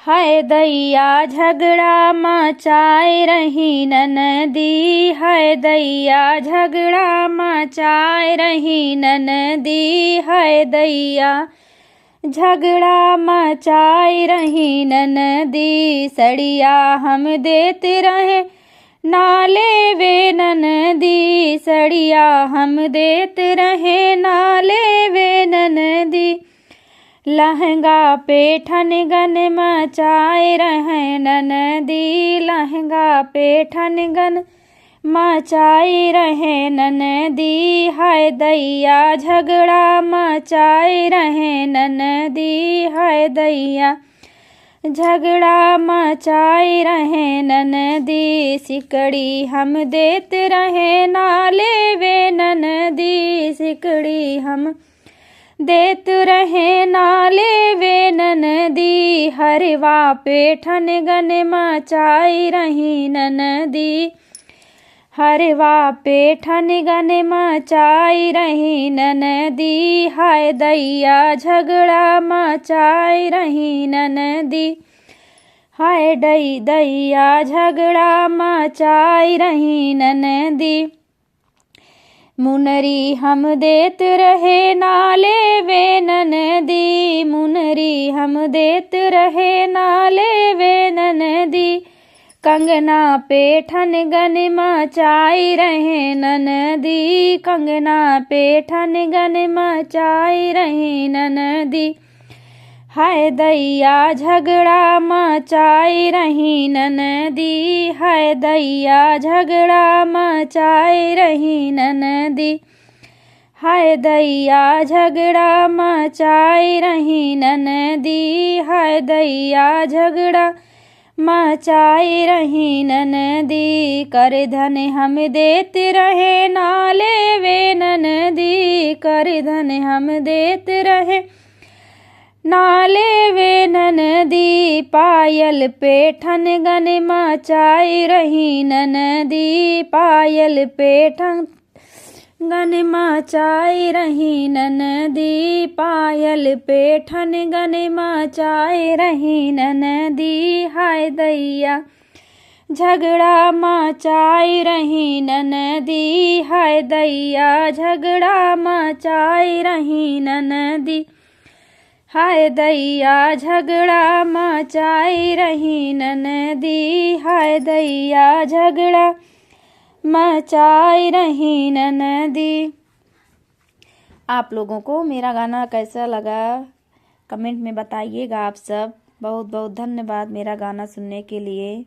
हाय दैया झगड़ा मचाए रही ननदी, हाय दैया झगड़ा मचाए रही ननदी, हाय दैया झगड़ा मचाए रही ननदी। सड़िया हम देते रहे नाले वे ननदी, सड़िया हम देते रहे नाले वे ननदी। लहंगा पे ठनगन मचाए रहे ननदी, लहंगा पे ठनगन मचाए रहे ननदी। हाय दैया झगड़ा मचाए रहे ननदी, हाय दैया झगड़ा मचाए रहे ननदी। सिकड़ी हम देते रहे नाले वे ननदी, सिकड़ी हम देत रहे नाले वे ननदी। हरवा पे ठनगन मचाई रही ननदी, हरवा पे ठनगन मचाई रही ननदी। हाय दैया झगड़ा मचाई रही ननदी, हाय दैया झगड़ा मचाई रही ननदी। मुनरी हम देत रहे नाले वे ननदी, मुनरी हम देत रहे नाले वे ननदी। कंगना पे ठनगन मचाई रहे ननदी, कंगना पे ठनगन मचाई रहे ननदी। हाय दैया झगड़ा मचाई रही ननदी, हाय दैया झगड़ा मचाई रही ननदी। हाय दैया झगड़ा मचाई रही ननदी, हाय दैया झगड़ा मचाई रही ननदी। कर धन हम देते रहे नाले वे ननदी, कर धन हम देते रहे नाले वे ननदी। पायल पे ठनगन मचाई रही ननदी, पायल पे ठनगन मचाई रही ननदी, पायल पे ठनगन मचाई रही ननदी। हाय दैया झगड़ा मचाई रही ननदी, हाय दैया झगड़ा मचाई रही ननदी। हाय दैया झगड़ा मचाई रही ननदी, हाय दैया झगड़ा मचाई रही ननदी। आप लोगों को मेरा गाना कैसा लगा कमेंट में बताइएगा। आप सब बहुत बहुत धन्यवाद मेरा गाना सुनने के लिए।